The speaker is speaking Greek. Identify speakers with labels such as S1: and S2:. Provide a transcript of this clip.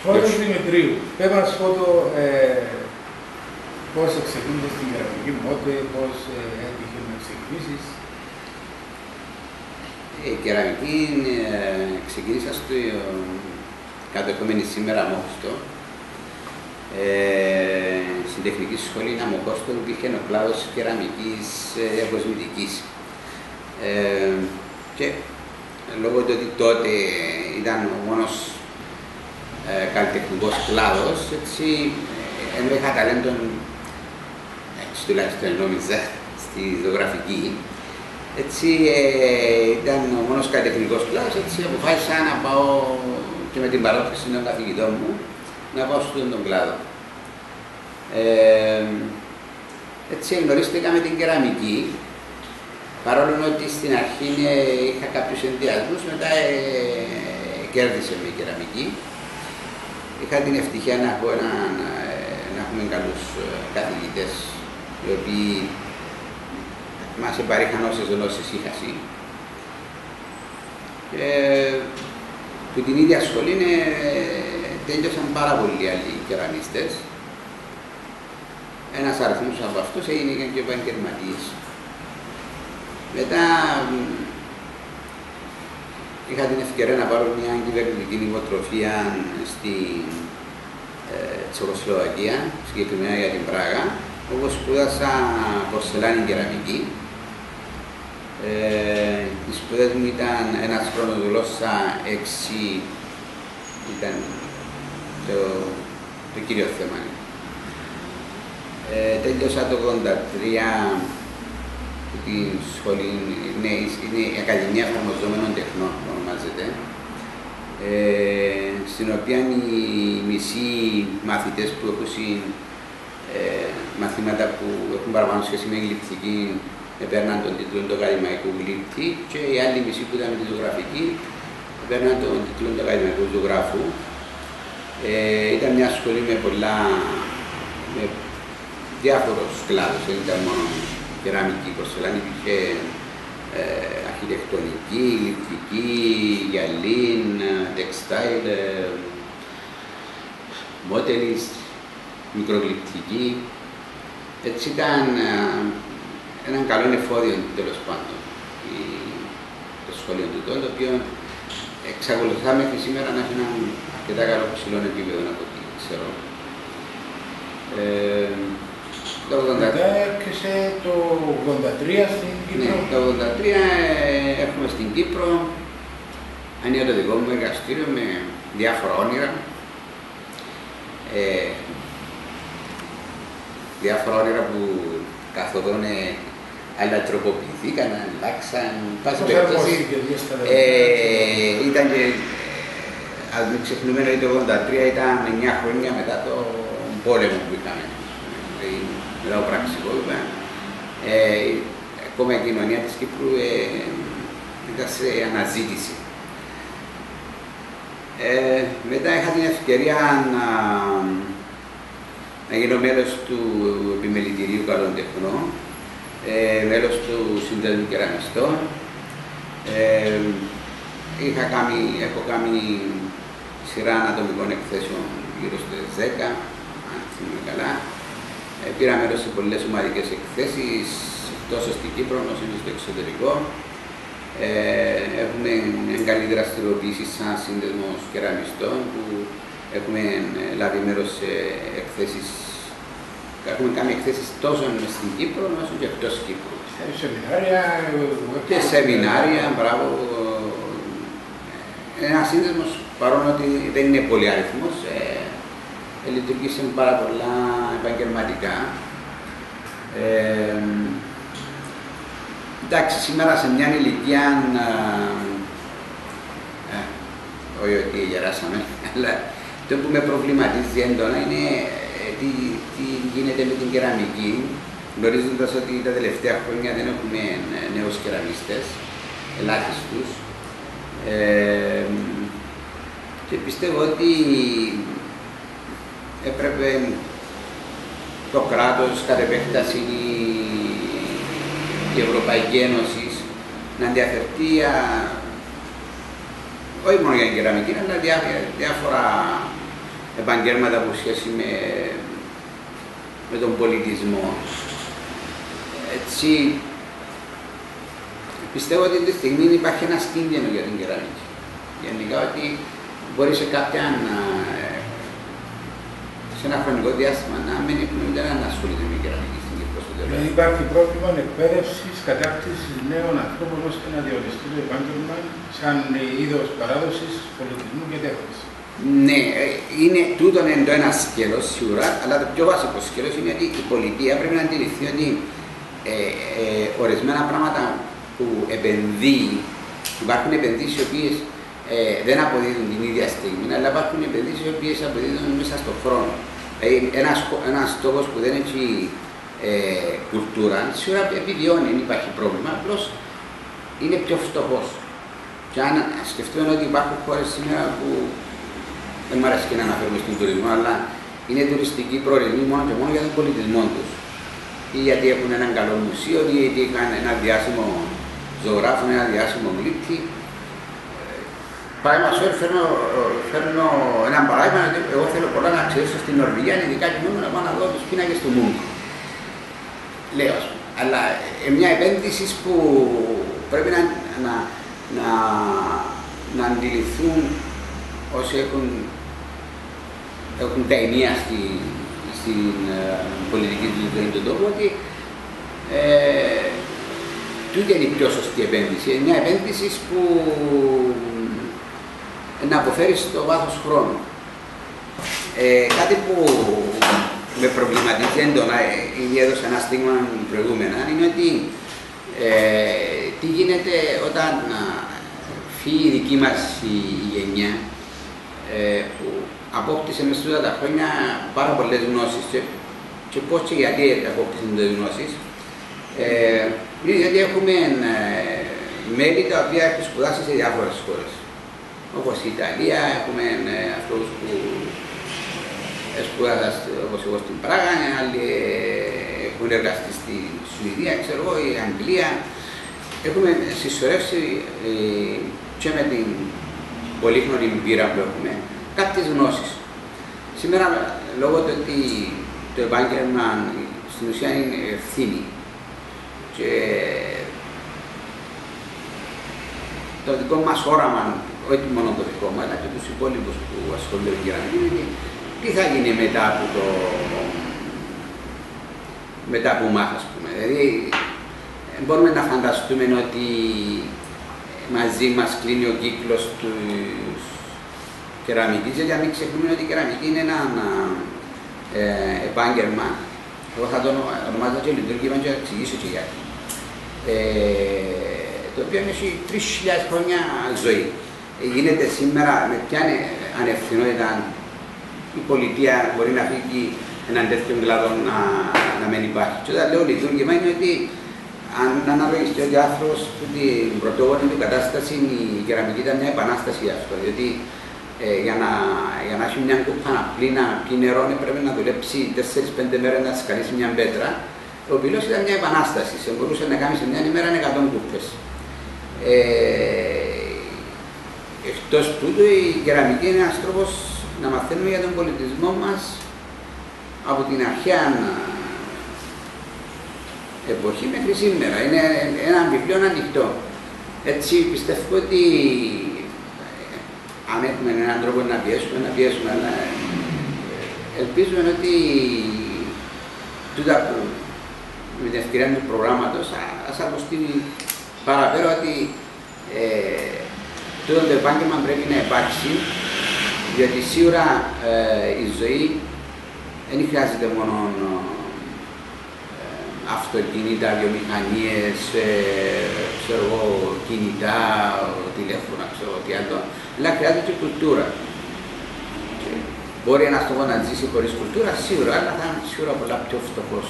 S1: Φώτος Δημητρίου, πες μας Φώτο, πώς ξεκίνησες στην κεραμική, πότε, πώς έτυχε να ξεκινήσεις?
S2: Η κεραμική ξεκίνησα στο κατεχόμενη σήμερα Αμόχωστο. Στην τεχνική σχολή Αμόχωστο υπήρχε ο κλάδος κεραμικής διακοσμητικής. Και λόγω του ότι τότε ήταν ο μόνος καλλιτεχνικός κλάδος, έτσι ενώ είχα ταλέντο, έτσι τουλάχιστον νόμιζα, στη ζωγραφική, έτσι ήταν ο μόνος καλλιτεχνικός κλάδος, έτσι αποφάσισα να πάω και με την παρότριση των καθηγητών μου να πάω στον τον κλάδο. Έτσι γνωρίστηκα με την κεραμική, παρόλο ότι στην αρχή είχα κάποιους ενδιασμούς, μετά κέρδισε με η κεραμική. Είχα την ευτυχία να έχουμε καλούς καθηγητές, οι οποίοι μας επαρήχαν όσες γνώσεις είχα. Που την ίδια σχολή τέλειωσαν πάρα πολλοί άλλοι κεραμιστές. Ένας αριθμός από αυτούς έγινε και επαγγελματίες. Μετά είχα την ευκαιρία να πάρω μια κυβερνητική υποτροφία στην Τσεχοσλοβακία, συγκεκριμένα για την Πράγα, όπου σπούδασα πορσελάνη κεραμική. Οι σπουδές μου ήταν ένας χρόνος γλώσσα, 6 ήταν το κύριο θέμα. Τέλειωσα το 1983 την σχολή, είναι η Ακαδημία Εφαρμοζόμενων Τεχνών, ονομάζεται, στην οποία οι μισοί μαθητές που έχουν μαθήματα που έχουν παραπάνω σχέση με γλυπτική έπαιρναν τον τίτλο του ακαδημαϊκού γλύπτη και οι άλλοι μισοί που ήταν με τη ζωγραφική έπαιρναν τον τίτλο του ακαδημαϊκού ζωγράφου. Ήταν μια σχολή με διάφορους κλάδους, δεν ήταν μόνο κεραμική, πορσελάνη, υπήρχε αρχιτεκτονική, γλυπτική, γυαλίν, τεξτάιλ, μότελιστ, μικρογλυπτική. Έτσι ήταν έναν καλό εφόδιο τέλος πάντων το σχολείο του τότε, το οποίο εξακολουθά μέχρι σήμερα να έχει έναν αρκετά καλό ψηλό επίπεδο από ό,τι ξέρω.
S1: Μετά έρχεσαι το 1983 στην Κύπρο.
S2: Ναι, το 1983 έρχομαι στην Κύπρο, ανοίγω το δικό μου εργαστήριο με διάφορα όνειρα. Διάφορα όνειρα που καθοδόν άλλα τροποποιηθήκαν, αλλάξαν, πάση περιπτώσει. Ήταν και, ας μην ξεχνούμε ότι το 1983 ήταν 9 χρόνια μετά τον πόλεμο που είχαμε. Μετά το πραξικό, ακόμα η κοινωνία της Κύπρου ήταν σε αναζήτηση. Μετά είχα την ευκαιρία να γίνω μέλος του Επιμελητηρίου Καλών Τεχνών, μέλος του Συνδέσμου Κεραμιστών. Έχω κάνει σειρά ανατομικών εκθέσεων γύρω στις 10, αν θυμάμαι καλά. Πήρα μέρος σε πολλές ομαδικές εκθέσεις, τόσο στην Κύπρο όσο και στο εξωτερικό. Έχουμε μια καλή δραστηριοποίηση σαν σύνδεσμος κεραμιστών που έχουμε λάβει μέρος σε εκθέσεις. Έχουμε κάνει εκθέσεις τόσο στην Κύπρο όσο και εκτός Κύπρου.
S1: Σεμινάρια,
S2: και σεμινάρια, μπράβο. Ένα σύνδεσμος, παρόλο ότι δεν είναι πολύ αριθμός, λειτουργήσε πάρα πολλά επαγγελματικά. Εντάξει, σήμερα σε μια ηλικία, όχι ότι γεράσαμε, αλλά το που με προβληματίζει έντονα είναι τι γίνεται με την κεραμική, γνωρίζοντας ότι τα τελευταία χρόνια δεν έχουμε νέους κεραμιστές, ελάχιστους. Και πιστεύω ότι έπρεπε το κράτος, κατ' επέκταση η Ευρωπαϊκή Ένωση, να ενδιαφερθεί όχι μόνο για την κεραμική, αλλά διάφορα επαγγέλματα που σχέση με τον πολιτισμό. Έτσι, πιστεύω ότι τη στιγμή υπάρχει ένας κίνδυνος για την κεραμική. Γενικά ότι μπορεί σε σε ένα χρονικό διάστημα να μην ασχολείται με κεραμική στην Κύπρο.
S1: Δηλαδή υπάρχει πρόβλημα εκπαίδευσης, κατάρτισης νέων ανθρώπων ώστε να διοριστεί το επάγγελμα σαν είδος παράδοσης πολιτισμού και τέχνης.
S2: Ναι, είναι τούτον το ένα σκέλος σίγουρα, αλλά το πιο βασικό σκέλος είναι ότι η πολιτεία πρέπει να αντιληφθεί ότι ορισμένα πράγματα που επενδύει, υπάρχουν επενδύσεις οι οποίες δεν αποδίδουν την ίδια στιγμή, αλλά υπάρχουν επενδύσεις οι οποίες αποδίδουν μέσα στον χρόνο. Δηλαδή, ένας τόπος που δεν έχει κουλτούρα, σίγουρα επιβιώνει, δεν υπάρχει πρόβλημα, απλώς είναι πιο φτωχός. Και αν σκεφτούμε ότι υπάρχουν χώρες σήμερα που δεν μου αρέσει και να αναφέρουμε στον τουρισμό, αλλά είναι τουριστικοί προορισμοί μόνο και μόνο για τον πολιτισμό τους. Ή γιατί έχουν έναν καλό μουσείο, ή γιατί είχαν ένα διάσημο ζωγράφο, ένα διάσημο γλύπτη. Παραδείγματος φέρνω ένα παράδειγμα, εγώ θέλω πολλά να ξέρσω στην Νορβηγία, ειδικά και μόνο να πάω να δω τους πίνακες του Μούνκ. Λέω, ας πούμε. Αλλά μια επένδυση που πρέπει να αντιληφθούν όσοι έχουν τα ενία στην πολιτική του ζωή του τόπου, ότι τούτη είναι η πιο σωστή επένδυση. Είναι μια επένδυση που να αποφέρει στο βάθος χρόνου. Κάτι που με προβληματίζει έντονα, ήδη έδωσα ένα στίγμα προηγούμενα, είναι ότι τι γίνεται όταν φύγει η δική μας η γενιά, που απόκτησε μέσα σε τα χρόνια πάρα πολλές γνώσεις και πώς και γιατί απόκτησε τις γνώσεις. Είναι γιατί έχουμε μέλη τα οποία έχουν σπουδάσει σε διάφορες χώρες. Όπως η Ιταλία, έχουμε αυτούς που σπουδάσαν όπως εγώ στην Πράγα, άλλοι έχουν εργαστεί στη Σουηδία, ξέρω εγώ, η Αγγλία. Έχουμε συσσωρεύσει και με την πολύχνωρη πείρα που έχουμε κάποιες γνώσεις. Σήμερα, λόγω του ότι το επάγγελμα στην ουσία είναι ευθύνη και το δικό μας όραμα, όχι μόνο το δικό μας, αλλά και τους υπόλοιπους που ασχολούνται με την κεραμική, είναι τι θα γίνει μετά που μάθω, ας πούμε. Δηλαδή, μπορούμε να φανταστούμε ότι μαζί μας κλείνει ο κύκλος της κεραμικής, γιατί αν μην ξεχνούμε ότι η κεραμική είναι ένα επάγγελμα, εγώ θα το ονομάζω και λειτουργήμα και θα εξηγήσω και γιατί, το οποίο έχει 3.000 χρόνια ζωή. Γίνεται σήμερα με ποια ανευθυνότητα η πολιτεία μπορεί να φύγει έναν τέτοιο κλάδο να μην υπάρχει. Και όταν λέω λειτουργήμα είναι ότι αν αναλογιστεί ότι ο άνθρωπος την πρωτόγονη του κατάσταση, η κεραμική ήταν μια επανάσταση για αυτό. Διότι για να έχει μια κούπα να πιει νερό πρέπει να δουλέψει 4-5 μέρες να σκαλίσει μια πέτρα. Ο πυλός ήταν μια επανάσταση. Σε μπορούσε να κάνει σε μια ημέρα 100 κούπες. Εκτός τούτου, η κεραμική είναι ένας τρόπος να μαθαίνουμε για τον πολιτισμό μας από την αρχαία εποχή μέχρι σήμερα. Είναι ένα βιβλίο ανοιχτό. Έτσι πιστεύω ότι αν έχουμε έναν τρόπο να πιέσουμε, αλλά ελπίζουμε ότι τούτα που με την ευκαιρία του προγράμματος ας αποστείλει παραπέρα ότι τούτο το επάγγελμα πρέπει να υπάρξει, διότι σίγουρα η ζωή δεν χρειάζεται μόνο αυτοκίνητα, βιομηχανίες, κινητά, τηλέφωνα, τι άλλο, αλλά χρειάζεται και κουλτούρα. Και μπορεί ένας τόπος να ζήσει χωρίς κουλτούρα, σίγουρα, αλλά θα είναι σίγουρα πολλά πιο φτωχός.